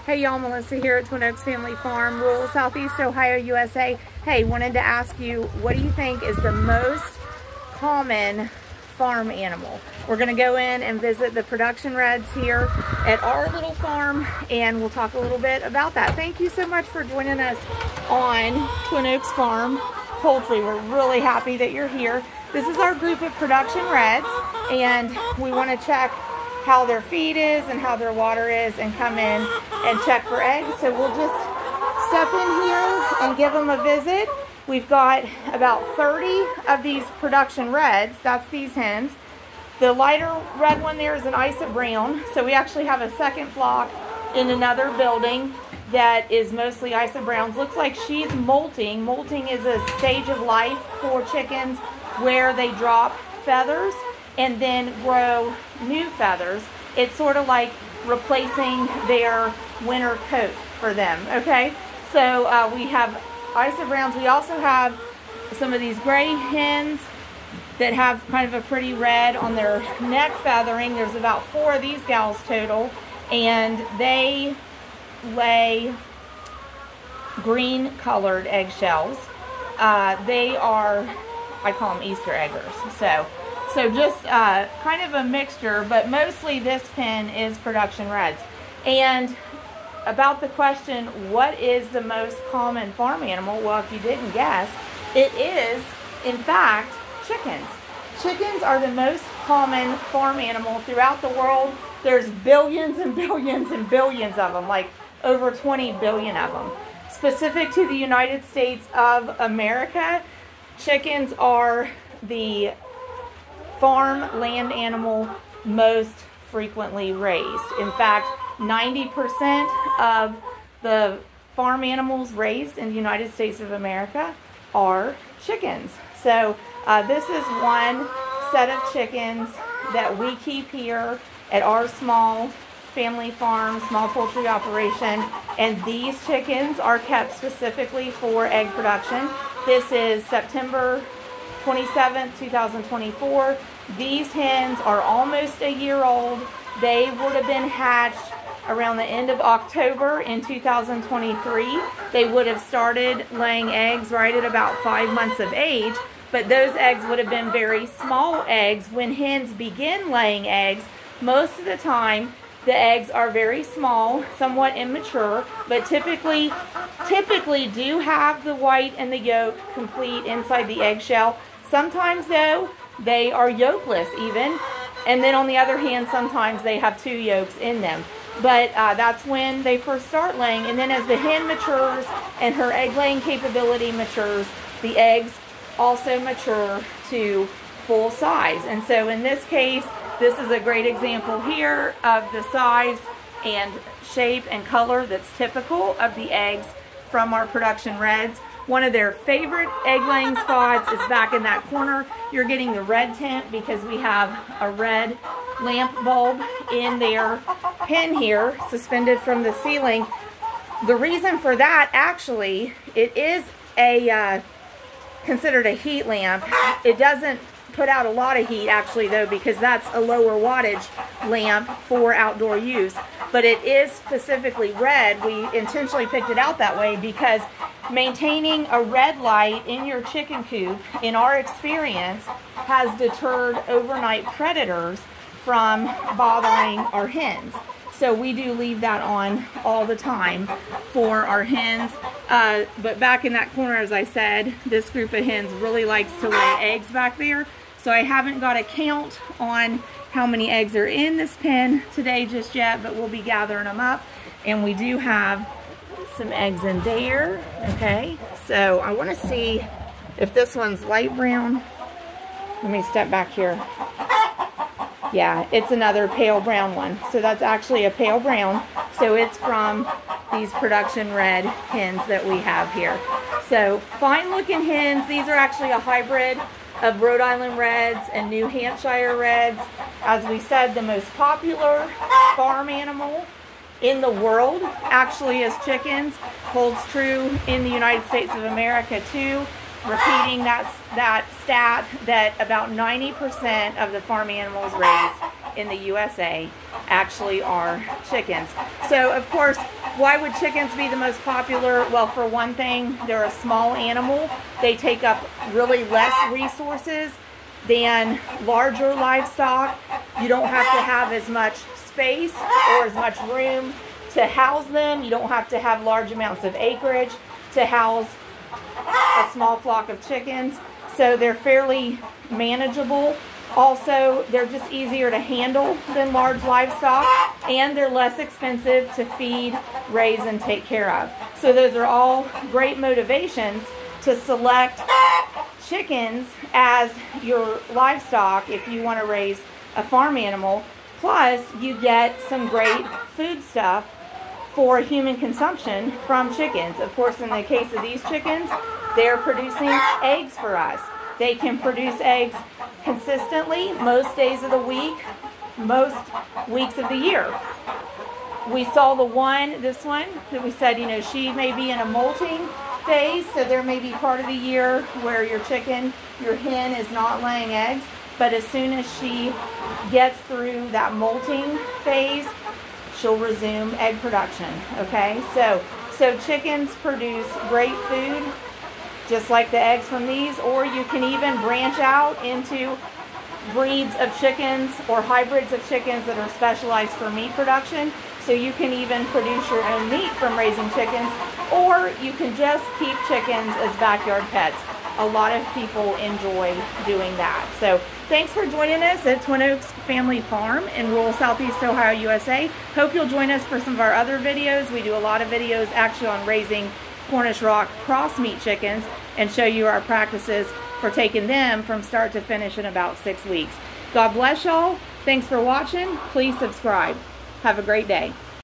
Hey y'all, Melissa here at Twin Oaks Family Farm, rural Southeast Ohio, USA. Hey, wanted to ask you, what do you think is the most common farm animal? We're gonna go in and visit the production reds here at our little farm, and we'll talk a little bit about that. Thank you so much for joining us on Twin Oaks Farm Poultry. We're really happy that you're here. This is our group of production reds, and we wanna check how their feed is and how their water is and come in and check for eggs. So we'll just step in here and give them a visit. We've got about 30 of these production reds. That's these hens. The lighter red one there is an Isa Brown. So we actually have a second flock in another building that is mostly Isa Browns. Looks like she's molting. Molting is a stage of life for chickens where they drop feathers and then grow new feathers. It's sort of like replacing their winter coat for them, okay? So we have Isa Browns. We also have some of these gray hens that have kind of a pretty red on their neck feathering. There's about 4 of these gals total, and they lay green colored eggshells. They are, I call them Easter eggers. So just kind of a mixture, but mostly this pen is production reds. And about the question, what is the most common farm animal? Well, if you didn't guess, it is, in fact, chickens. Chickens are the most common farm animal throughout the world. There's billions and billions and billions of them, like over 20 billion of them. Specific to the United States of America, chickens are the farm land animal most frequently raised. In fact, 90% of the farm animals raised in the United States of America are chickens. So this is one set of chickens that we keep here at our small family farm, small poultry operation, and these chickens are kept specifically for egg production. This is September 27th, 2024. These hens are almost a year old. They would have been hatched around the end of October in 2023. They would have started laying eggs right at about 5 months of age, but those eggs would have been very small eggs. When hens begin laying eggs, most of the time the eggs are very small, somewhat immature, but typically do have the white and the yolk complete inside the eggshell. Sometimes though, they are yolkless even, and then on the other hand, sometimes they have 2 yolks in them. But that's when they first start laying, and then as the hen matures and her egg laying capability matures, the eggs also mature to full size. And so in this case, this is a great example here of the size and shape and color that's typical of the eggs from our production reds. One of their favorite egg laying spots is back in that corner. You're getting the red tint because we have a red lamp bulb in their pen here, suspended from the ceiling. The reason for that, actually, it is a considered a heat lamp. It doesn't put out a lot of heat actually though, because that's a lower wattage lamp for outdoor use, but it is specifically red. We intentionally picked it out that way because maintaining a red light in your chicken coop, in our experience, has deterred overnight predators from bothering our hens. So we do leave that on all the time for our hens. But back in that corner, as I said, this group of hens really likes to lay eggs back there. So I haven't got a count on how many eggs are in this pen today just yet, but we'll be gathering them up. And we do have some eggs in there, okay? So I wanna see if this one's light brown. Let me step back here. Yeah, it's another pale brown one. So that's actually a pale brown. So it's from these production red hens that we have here. So fine looking hens. These are actually a hybrid of Rhode Island Reds and New Hampshire Reds. As we said, the most popular farm animal in the world actually is chickens. Holds true in the United States of America too. Repeating that stat that about 90% of the farm animals raised in the USA actually are chickens. So of course, Why would chickens be the most popular? Well, for one thing, they're a small animal. They take up really less resources than larger livestock. You don't have to have as much space or as much room to house them. You don't have to have large amounts of acreage to house a small flock of chickens. So they're fairly manageable. Also, they're just easier to handle than large livestock, and they're less expensive to feed, raise, and take care of. So those are all great motivations to select chickens as your livestock if you want to raise a farm animal. Plus, you get some great food stuff for human consumption from chickens. Of course, in the case of these chickens, they're producing eggs for us. They can produce eggs consistently most days of the week, most weeks of the year. We saw this one that we said, you know, she may be in a molting phase, so there may be part of the year where your hen is not laying eggs, but as soon as she gets through that molting phase, she'll resume egg production, okay? So chickens produce great food, just like the eggs from these, or you can even branch out into breeds of chickens or hybrids of chickens that are specialized for meat production. So you can even produce your own meat from raising chickens, or you can just keep chickens as backyard pets. A lot of people enjoy doing that. So thanks for joining us at Twin Oaks Family Farm in rural Southeast Ohio, USA. Hope you'll join us for some of our other videos. We do a lot of videos actually on raising Cornish Rock cross meat chickens and show you our practices for taking them from start to finish in about 6 weeks. God bless y'all. Thanks for watching. Please subscribe. Have a great day.